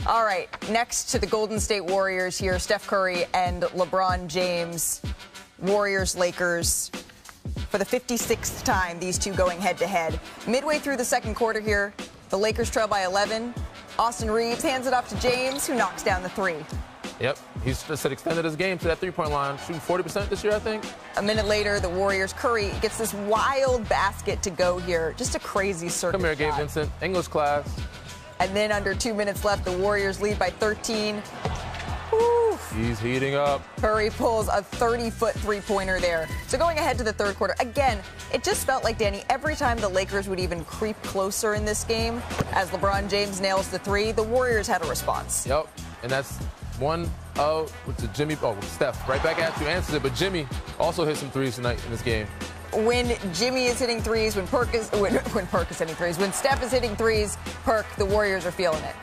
All right, next to the Golden State Warriors here, Steph Curry and LeBron James. Warriors, Lakers. For the 56th time, these two going head-to-head. Midway through the second quarter here, the Lakers trail by 11. Austin Reeves hands it off to James, who knocks down the three. Yep, he's just extended his game to that three-point line, shooting 40% this year, I think. A minute later, the Warriors, Curry gets this wild basket to go here. Just a crazy circuit Come here, shot. Gabe Vincent. English class. And then under 2 minutes left, the Warriors lead by 13. Woo. He's heating up. Curry pulls a 30-foot three-pointer there. So going ahead to the third quarter, again, it just felt like, Danny, every time the Lakers would even creep closer in this game, as LeBron James nails the three, the Warriors had a response. Yep, and that's one to Jimmy. Oh, Steph, right back at you, answers it. But Jimmy also hit some threes tonight in this game. When Jimmy is hitting threes, when Perk is hitting threes, when Steph is hitting threes, the Warriors are feeling it.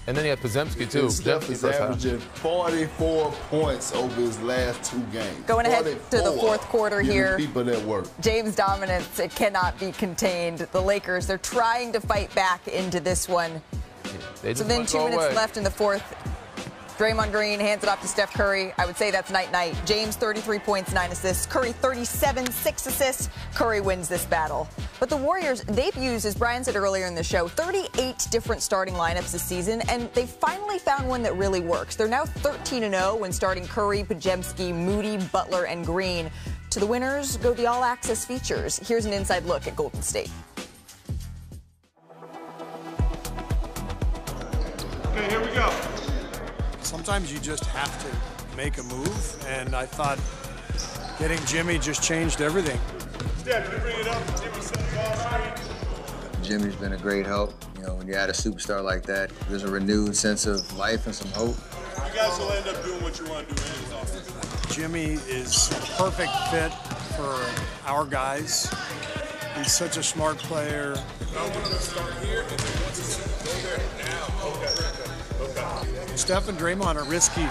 And then he had Podziemski, too. Steph is averaging 44 points over his last two games. Going ahead to the fourth quarter here. People that work. James' dominance, it cannot be contained. The Lakers, they're trying to fight back into this one. So then 2 minutes left in the fourth. Draymond Green hands it off to Steph Curry. I would say that's night-night. James, 33 points, 9 assists. Curry, 37, 6 assists. Curry wins this battle. But the Warriors, they've used, as Brian said earlier in the show, 38 different starting lineups this season, and they finally found one that really works. They're now 13-0 when starting Curry, Podziemski, Moody, Butler, and Green. To the winners go the all-access features. Here's an inside look at Golden State. Okay, here we go. Sometimes you just have to make a move, and I thought getting Jimmy just changed everything. Steph, you bring it up. Jimmy set the ball straight. Jimmy's been a great help. You know, when you add a superstar like that, there's a renewed sense of life and some hope. You guys will end up doing what you want to do in this offseason. Jimmy is a perfect fit for our guys. He's such a smart player. I'm going to start here and then once you go there now. Okay. Steph and Draymond are risky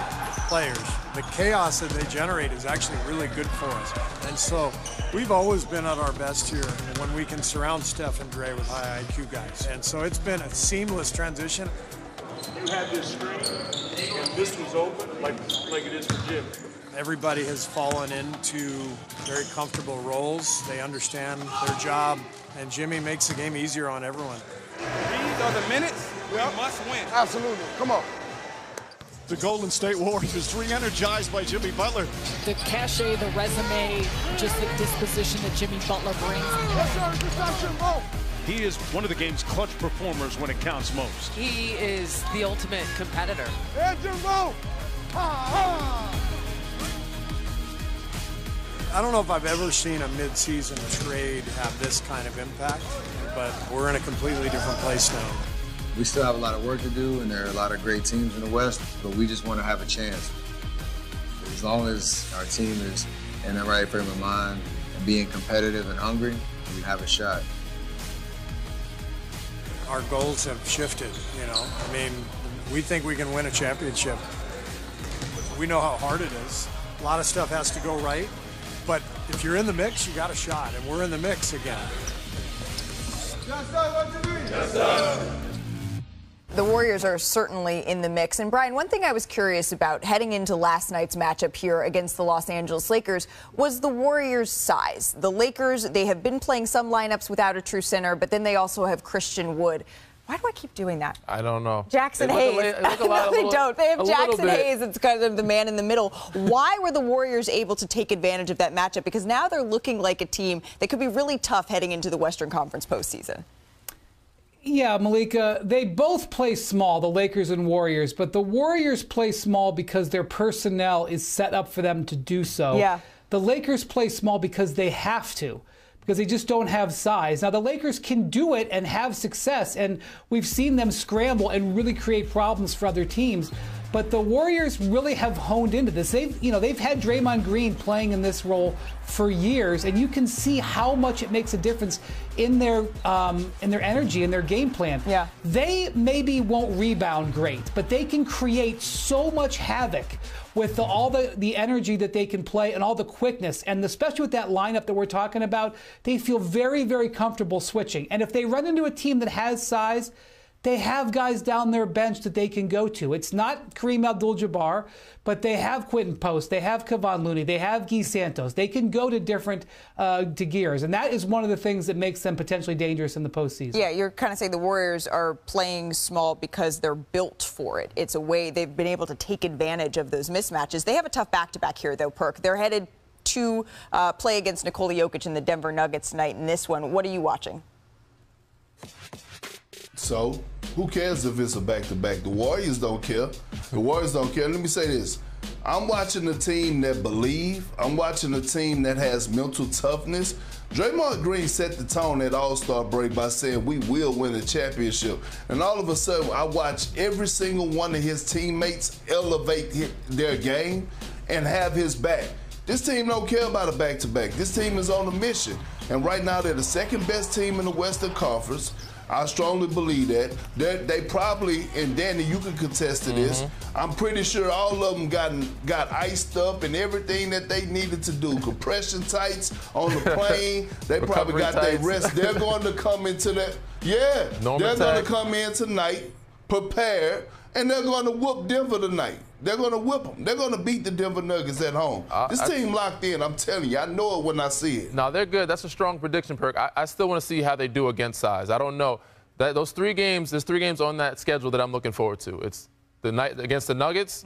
players. The chaos that they generate is actually really good for us. And so we've always been at our best here when we can surround Steph and Dre with high IQ guys. And so it's been a seamless transition. You had this screen, and this was open like it is for Jimmy. Everybody has fallen into very comfortable roles. They understand their job, and Jimmy makes the game easier on everyone. These are the minutes we must win. Absolutely. Come on. The Golden State Warriors re-energized by Jimmy Butler. The cachet, the resume, just the disposition that Jimmy Butler brings. Yes, sir. Interception, ball. He is one of the game's clutch performers when it counts most. He is the ultimate competitor. And Jimbo. I don't know if I've ever seen a mid-season trade have this kind of impact, but we're in a completely different place now. We still have a lot of work to do, and there are a lot of great teams in the West, but we just want to have a chance. As long as our team is in the right frame of mind and being competitive and hungry, we have a shot. Our goals have shifted, you know. I mean, we think we can win a championship. We know how hard it is. A lot of stuff has to go right, but if you're in the mix, you got a shot, and we're in the mix again. Yes, sir. What you mean? Yes, sir. The Warriors are certainly in the mix. And, Brian, one thing I was curious about heading into last night's matchup here against the Los Angeles Lakers was the Warriors' size. The Lakers, they have been playing some lineups without a true center, but then they also have Christian Wood. Why do I keep doing that? I don't know. Jackson Hayes. No, they don't. They have Jackson Hayes. It's kind of the man in the middle. Why were the Warriors able to take advantage of that matchup? Because now they're looking like a team that could be really tough heading into the Western Conference postseason. Yeah, Malika, they both play small, the Lakers and Warriors, but the Warriors play small because their personnel is set up for them to do so. Yeah. The Lakers play small because they have to, because they just don't have size. Now, the Lakers can do it and have success, and we've seen them scramble and really create problems for other teams. But the Warriors really have honed into this. They've had Draymond Green playing in this role for years, and you can see how much it makes a difference in their energy, in their game plan. Yeah. They maybe won't rebound great, but they can create so much havoc with all the energy that they can play and all the quickness. And especially with that lineup that we're talking about, they feel very, very comfortable switching. And if they run into a team that has size, they have guys down their bench that they can go to. It's not Kareem Abdul-Jabbar, but they have Quentin Post, they have Kevon Looney, they have Guy Santos. They can go to different gears, and that is one of the things that makes them potentially dangerous in the postseason. Yeah, you're kind of saying the Warriors are playing small because they're built for it. It's a way they've been able to take advantage of those mismatches. They have a tough back-to-back here, though, Perk. They're headed to play against Nikola Jokic and the Denver Nuggets tonight in this one. What are you watching? So, who cares if it's a back-to-back? The Warriors don't care. The Warriors don't care. Let me say this. I'm watching a team that believe. I'm watching a team that has mental toughness. Draymond Green set the tone at All-Star break by saying we will win a championship. And all of a sudden, I watch every single one of his teammates elevate their game and have his back. This team don't care about a back-to-back. This team is on a mission. And right now, they're the second best team in the Western Conference. I strongly believe that. They probably, and Danny, you can contest to this, I'm pretty sure all of them got iced up and everything that they needed to do. Compression tights on the plane. They probably got their rest. They're going to come into that. Yeah, they're going to come in tonight, prepared, and they're going to whoop Denver tonight. They're going to whip them. They're going to beat the Denver Nuggets at home. This team locked in, I'm telling you. I know it when I see it. No, they're good. That's a strong prediction, Perk. I still want to see how they do against size. I don't know. Those 3 games, there's 3 games on that schedule that I'm looking forward to. It's the night against the Nuggets,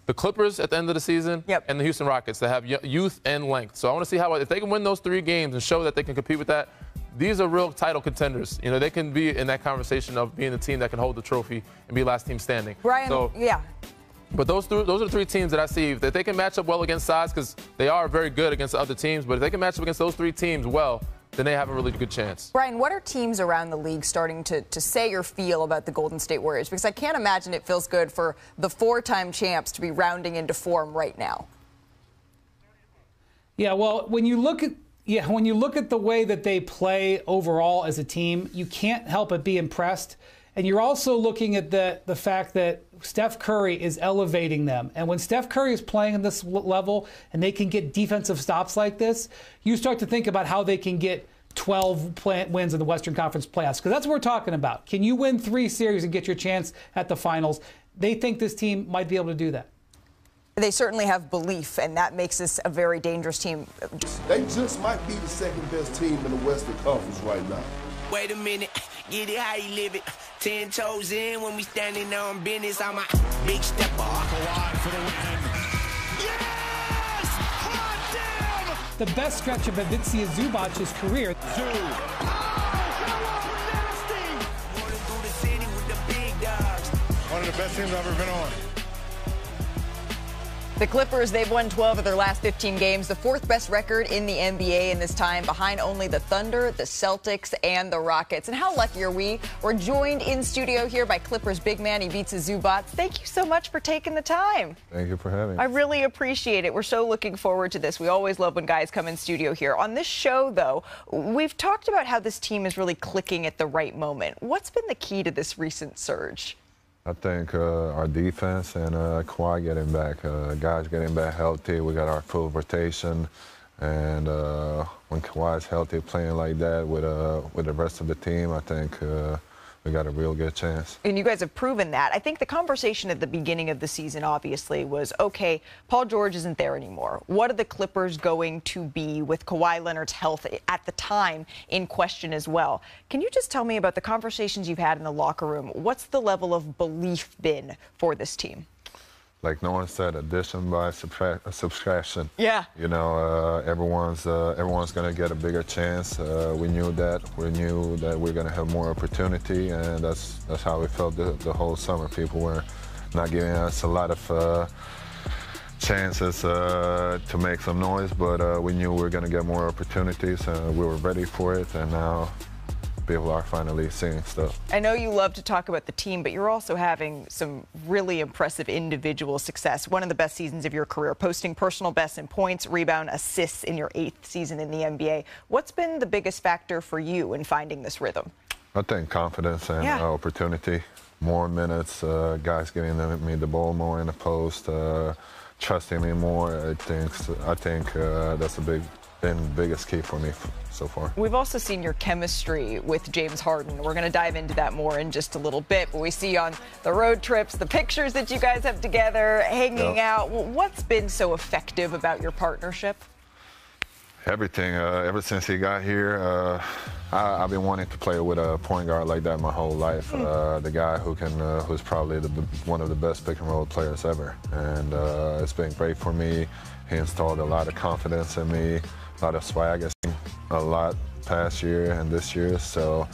the Clippers at the end of the season, and the Houston Rockets that have youth and length. So I want to see how, if they can win those 3 games and show that they can compete with that, these are real title contenders. You know, they can be in that conversation of being the team that can hold the trophy and be last team standing. Brian, so, yeah. But those are the 3 teams that I see that they can match up well against size, because they are very good against other teams. But if they can match up against those 3 teams well, then they have a really good chance. Brian, what are teams around the league starting to say or feel about the Golden State Warriors? Because I can't imagine it feels good for the 4-time champs to be rounding into form right now. Yeah, well, when you look at the way that they play overall as a team, you can't help but be impressed. And you're also looking at the fact that Steph Curry is elevating them. And when Steph Curry is playing at this level and they can get defensive stops like this, you start to think about how they can get 12 wins in the Western Conference playoffs. Because that's what we're talking about. Can you win 3 series and get your chance at the finals? They think this team might be able to do that. They certainly have belief, and that makes this a very dangerous team. They just might be the second best team in the Western Conference right now. Wait a minute, get it how you live it. 10 toes in when we standing on business. I'm a big stepper. Kawhi for the win. Yes! Hot damn! The best stretch of Ivica Zubac's career. One of the best teams I've ever been on. The Clippers, they've won 12 of their last 15 games, the 4th best record in the NBA in this time, behind only the Thunder, the Celtics, and the Rockets. And how lucky are we? We're joined in studio here by Clippers big man Ivica Zubac. Thank you so much for taking the time. Thank you for having me. I really appreciate it. We're so looking forward to this. We always love when guys come in studio here. On this show, though, we've talked about how this team is really clicking at the right moment. What's been the key to this recent surge? I think our defense and Kawhi getting back, guys getting back healthy. We got our full rotation, and when Kawhi's healthy, playing like that with the rest of the team, I think we got a real good chance. And you guys have proven that. I think the conversation at the beginning of the season, obviously, was, okay, Paul George isn't there anymore. What are the Clippers going to be with Kawhi Leonard's health at the time in question as well? Can you just tell me about the conversations you've had in the locker room? What's the level of belief been for this team? Like no one said, addition by subtraction. Yeah. You know, everyone's going to get a bigger chance. We knew that. We knew that we're going to have more opportunity, and that's how we felt the whole summer. People were not giving us a lot of chances to make some noise, but we knew we were going to get more opportunities, and we were ready for it, and now people are finally seeing stuff. I know you love to talk about the team, but you're also having some really impressive individual success. One of the best seasons of your career, posting personal bests in points, rebound, assists in your 8th season in the NBA. What's been the biggest factor for you in finding this rhythm? I think confidence and opportunity. More minutes, guys giving me the ball more in the post, trusting me more. I think that's a been the biggest key for me so far. We've also seen your chemistry with James Harden. We're going to dive into that more in just a little bit, but we see on the road trips, the pictures that you guys have together, hanging out. What's been so effective about your partnership? Everything. Ever since he got here, I've been wanting to play with a point guard like that my whole life. The guy who's probably one of the best pick and roll players ever. And it's been great for me. He installed a lot of confidence in me, a lot of swag. I've seen a lot past year and this year, so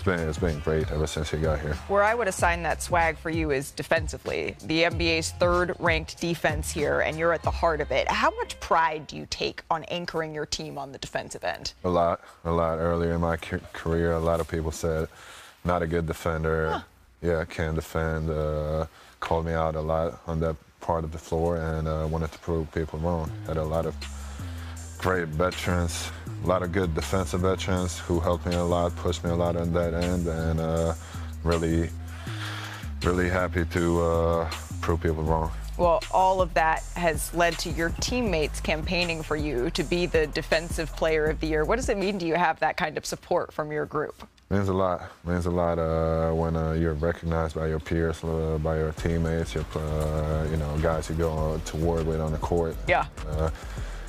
it's been great ever since he got here. Where I would assign that swag for you is defensively. The NBA's third-ranked defense here, and you're at the heart of it. How much pride do you take on anchoring your team on the defensive end? A lot. Earlier in my career, a lot of people said, not a good defender. Huh. Yeah, can't defend. Called me out a lot on that part of the floor, and wanted to prove people wrong. Had a lot of great veterans, a lot of good defensive veterans who helped me a lot, pushed me a lot on that end, and really happy to prove people wrong. Well, all of that has led to your teammates campaigning for you to be the Defensive Player of the Year. What does it mean to you have that kind of support from your group? Means a lot. Means a lot when you're recognized by your peers, by your teammates, your guys you go to war with on the court. Yeah.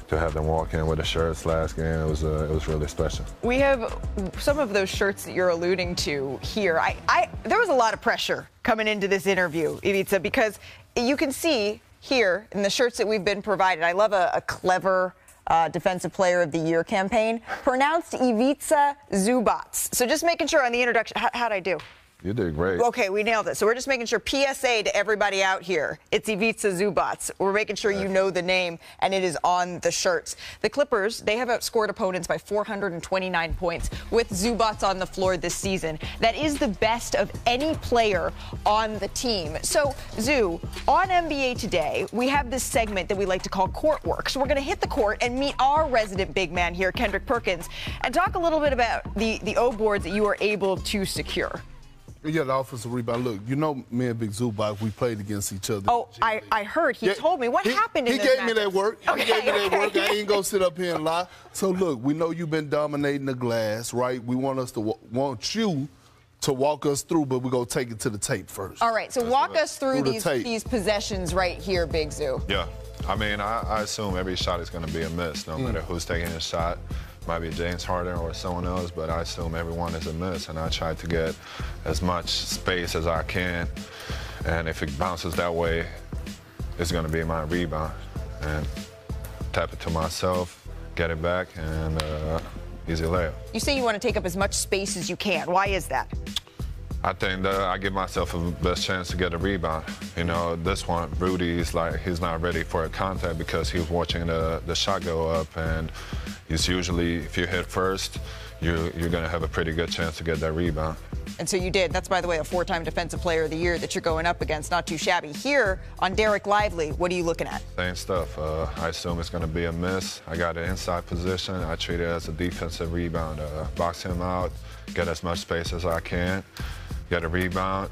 To have them walk in with the shirts last game, it was really special. We have some of those shirts that you're alluding to here. There was a lot of pressure coming into this interview, Ivica, because you can see here in the shirts that we've been provided. I love a clever Defensive Player of the Year campaign. Pronounced Ivica Zubac. So just making sure on the introduction, how'd I do? You did great. Okay, we nailed it. So we're just making sure, PSA to everybody out here, it's Ivica Zubac. We're making sure you know the name, and it is on the shirts. The Clippers, they have outscored opponents by 429 points with Zubac on the floor this season. That is the best of any player on the team. So, Zoo, on NBA Today, we have this segment that we like to call Court Work. So we're going to hit the court and meet our resident big man here, Kendrick Perkins, and talk a little bit about the O boards that you were able to secure. Yeah, the offensive rebound. Look, you know me and Big Zubac, we played against each other. Oh, I heard. He told me. What happened in this match? He gave me that work. Okay, he gave me that work. I ain't going to sit up here and lie. So, look, we know you've been dominating the glass, right? We want you to walk us through, but we're going to take it to the tape first. All right, so walk us through these possessions right here, Big Zoo. Yeah. I mean, I assume every shot is going to be a miss, no matter who's taking a shot. Might be James Harden or someone else, but I assume everyone is a miss, and I try to get as much space as I can. And if it bounces that way, it's going to be my rebound. And tap it to myself, get it back, and easy layup. You say you want to take up as much space as you can. Why is that? I think that I give myself a best chance to get a rebound. You know, this one, Rudy's he's not ready for a contact because he was watching the shot go up, and he's usually, if you hit first, you're going to have a pretty good chance to get that rebound. And so you did. That's, by the way, a 4-time Defensive Player of the Year that you're going up against. Not too shabby. Here on Derek Lively, what are you looking at? Same stuff. I assume it's going to be a miss. I got an inside position. I treat it as a defensive rebound. Box him out, get as much space as I can, get a rebound.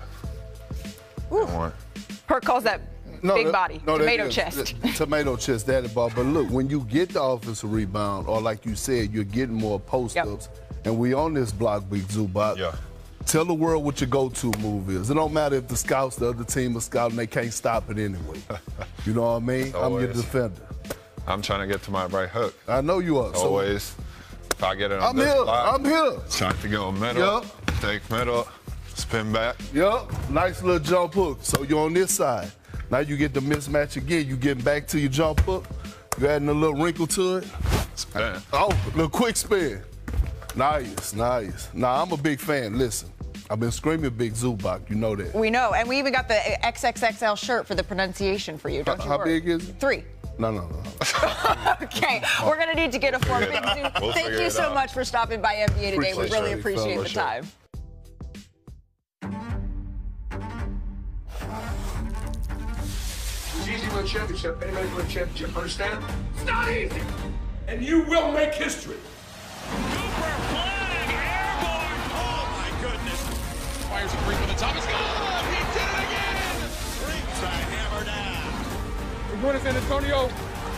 Perk calls that big body, tomato chest. Tomato chest, daddy ball. But look, when you get the offensive rebound, or like you said, you're getting more post-ups, and we on this block, Big Zubac. Tell the world what your go-to move is. It don't matter if the other team are scouting, they can't stop it anyway. You know what I mean? I'm your defender. I'm trying to get to my right hook. I know you are. Always. If I get it on this block, I'm here. Trying to go middle, take middle, spin back. Nice little jump hook. So you're on this side. Now you get the mismatch again. You getting back to your jump hook. You adding a little wrinkle to it. Spin. Oh, a little quick spin. Nice. Nah, I'm a big fan. Listen, I've been screaming Big Zubac. You know that. We know. And we even got the XXXL shirt for the pronunciation for you. Don't you worry. How big is it? 3. No. Okay, we're going to need to get a form. Big Zoo, thank you so much for stopping by NBA Today. We really appreciate the time. It's easy to win a championship. Anybody can win a championship. Understand? It's not easy. And you will make history. Cooper flag, airborne. Oh, my goodness. Fires a three from the top. It's gone. He did it again. Ringside hammer down. We're going to San Antonio.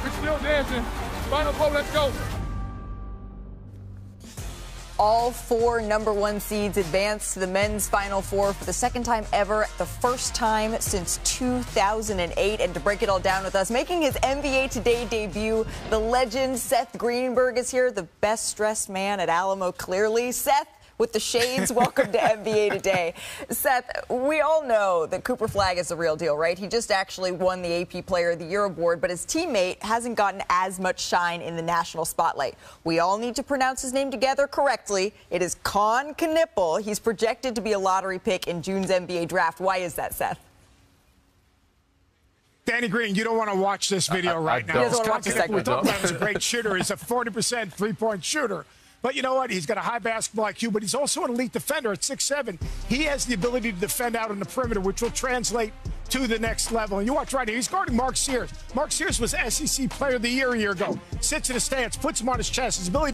We're still dancing. Final four, let's go. all 4 #1 seeds advance to the men's Final Four for the second time ever, the first time since 2008. And to break it all down with us, making his NBA Today debut, the legend Seth Greenberg is here, the best-dressed man at Alamo, clearly. Seth, with the shades, welcome to NBA Today. Seth, we all know that Cooper Flagg is the real deal, right? He just actually won the AP Player of the Year award, but his teammate hasn't gotten as much shine in the national spotlight. We all need to pronounce his name together correctly. It is Con Knippel. He's projected to be a lottery pick in June's NBA draft. Why is that, Seth? Danny Green, you don't want to watch this video right now. He doesn't want to watch the segment. We thought that was a great shooter. He's a 40% three-point shooter. But you know what? He's got a high basketball IQ, but he's also an elite defender at 6'7". He has the ability to defend out on the perimeter, which will translate to the next level. And you watch right here. He's guarding Mark Sears. Mark Sears was SEC Player of the Year a year ago. Sits in a stance, puts him on his chest. His ability